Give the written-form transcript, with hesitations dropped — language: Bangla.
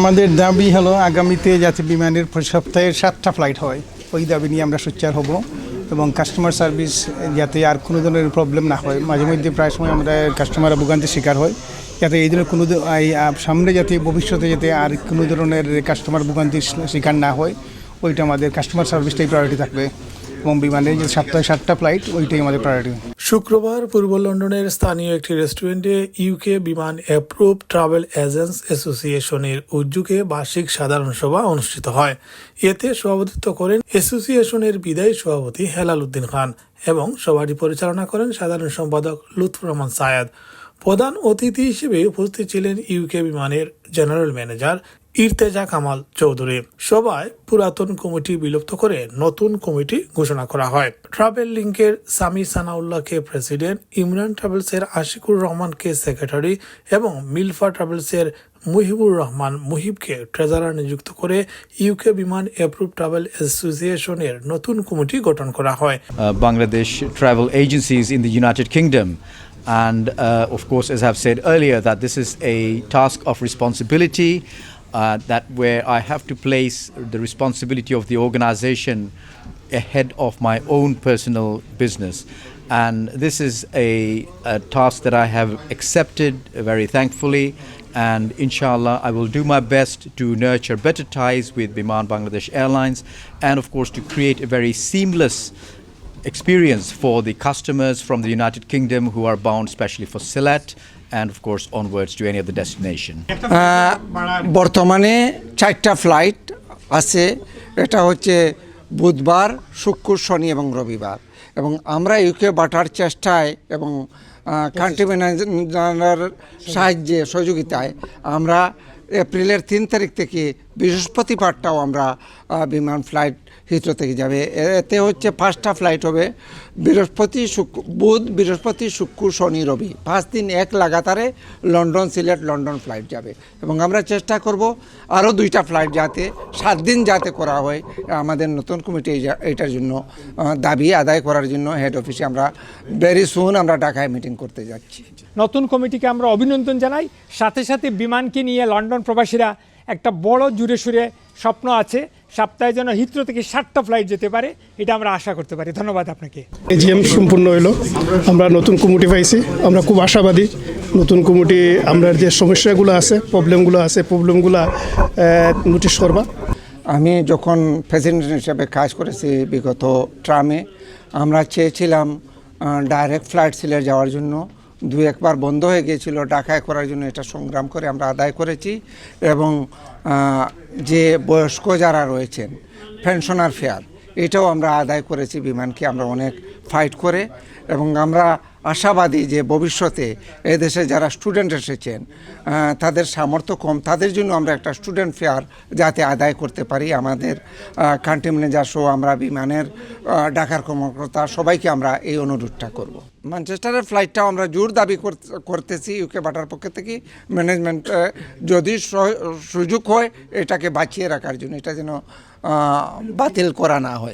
আমাদের দাবি হলো আগামীতে যাতে বিমানের সপ্তাহে 7টা ফ্লাইট হয়, ওই দাবি নিয়ে আমরা সোচ্চার হব এবং কাস্টমার সার্ভিস যাতে আর কোনো ধরনের প্রবলেম না হয়। মাঝে মধ্যে প্রায় সময় আমাদের কাস্টমাররা ভোগান্তির শিকার হয়, যাতে এই ধরনের কোনো সামনে যাতে ভবিষ্যতে যাতে আর কোনো ধরনের কাস্টমার ভোগান্তির শিকার না হয়, ওইটা আমাদের কাস্টমার সার্ভিসটাই প্রায়োরিটি থাকবে এবং বিমানের যে সপ্তাহে 7টা ফ্লাইট ওইটাই আমাদের প্রায়োরিটি। শুক্রবার পূর্ব লন্ডনের স্থানীয় একটি রেস্টুরেন্টে ইউকে বিমান অ্যাপ্রুভ ট্রাভেল এজেন্টস অ্যাসোসিয়েশনের উদ্যোগে বার্ষিক সাধারণ সভা অনুষ্ঠিত হয়। এতে সভাপতিত্ব করেন অ্যাসোসিয়েশনের বিদায়ী সভাপতি হেলাল উদ্দিন খান এবং সভাটি পরিচালনা করেন সাধারণ সম্পাদক লুৎফুর রহমান সায়েদ। প্রধান অতিথি হিসেবে উপস্থিত ছিলেন ইউকে বিমানের জেনারেল ম্যানেজার ইরতেজা কামাল চৌধুরী। সভায় পুরাতন কমিটি বিলুপ্ত করে নতুন কমিটি ঘোষণা করা হয়। ট্রাভেল লিঙ্কের সামি সানাউল্লাহকে প্রেসিডেন্ট, ইমরান ট্রাভেলসের আশিকুর রহমানকে সেক্রেটারি এবং মিলফা ট্রাভেলসের মুহিবুর রহমান মুহিবকে ট্রেজারার নিযুক্ত করে ইউকে বিমান অ্যাপ্রুভ ট্রাভেল অ্যাসোসিয়েশনের নতুন কমিটি গঠন করা হয়। Bangladesh travel agencies in the United Kingdom. And of course, as I've said earlier, that this is a task of responsibility, that where I have to place the responsibility of the organization ahead of my own personal business. And this is a task that I have accepted very thankfully. And inshallah, I will do my best to nurture better ties with Biman Bangladesh Airlines, and of course to create a very seamless experience for the customers from the United Kingdom who are bound especially for Sylhet and of course onwards to any other destination. বর্তমানে 4টা ফ্লাইট আছে, এটা হচ্ছে বুধবার, শুক্র, শনি এবং রবিবার। এবং আমরা ইউকে বাটার চেষ্টায় এবং কান্ট্রি ম্যানেজারের সাহায্যে সহযোগিতায় আমরা এপ্রিলের 3 তারিখ থেকে বৃহস্পতিবারটাও আমরা বিমান ফ্লাইট হিথ্রো থেকে যাবে। এতে হচ্ছে 5টা ফ্লাইট হবে, বুধ, বৃহস্পতি, শুক্র, শনি, রবি, 5 দিন এক লাগাতারে লন্ডন, সিলেট, লন্ডন ফ্লাইট যাবে। এবং আমরা চেষ্টা করব আরও 2টা ফ্লাইট যাতে 7 দিন যাতে করা হয়। আমাদের নতুন কমিটি এটার জন্য দাবি আদায় করার জন্য হেড অফিসে আমরা ভেরি সুন আমরা ঢাকায় মিটিং করতে যাচ্ছি। নতুন কমিটিকে আমরা অভিনন্দন জানাই। সাথে সাথে বিমানকে নিয়ে লন্ডন প্রবাসীরা একটা বড় জুড়ে সুরে স্বপ্ন আছে, সপ্তাহে যেন হিথ্রো থেকে 7টা ফ্লাইট যেতে পারে, এটা আমরা আশা করতে পারি। ধন্যবাদ আপনাকে। এজিএম সম্পূর্ণ হইল, আমরা নতুন কমিটি পাইছি, আমরা খুব আশাবাদী। নতুন কমিটি আমরা যে সমস্যাগুলো আছে, প্রবলেমগুলো নোটিশ করবা। আমি যখন প্রেসিডেন্ট হিসেবে কাজ করেছি বিগত ট্রামে, আমরা চেয়েছিলাম ডাইরেক্ট ফ্লাইট সিলেট যাওয়ার জন্য, 2-1বার বন্ধ হয়ে গিয়েছিল, ঢাকায় করার জন্য এটা সংগ্রাম করে আমরা আদায় করেছি। এবং যে বয়স্ক যারা রয়েছেন পেনশনার ফেয়ার, এটাও আমরা আদায় করেছি বিমানকে আমরা অনেক ফাইট করে। এবং আমরা আশাবাদী যে ভবিষ্যতে এদেশে যারা স্টুডেন্ট এসেছেন তাদের সামর্থ্য কম, তাদের জন্য আমরা একটা স্টুডেন্ট ফেয়ার যাতে আদায় করতে পারি। আমাদের কান্ট্রি ম্যানেজার সহ আমরা বিমানের ঢাকার কর্মকর্তা সবাইকে আমরা এই অনুরোধটা করব। ম্যানচেস্টারের ফ্লাইটটাও আমরা জোর দাবি করতেছি ইউকে বাটার পক্ষ থেকে, ম্যানেজমেন্ট যদি সুযোগ হয় এটাকে বাঁচিয়ে রাখার জন্য, এটা যেন বাতিল করা না হয়।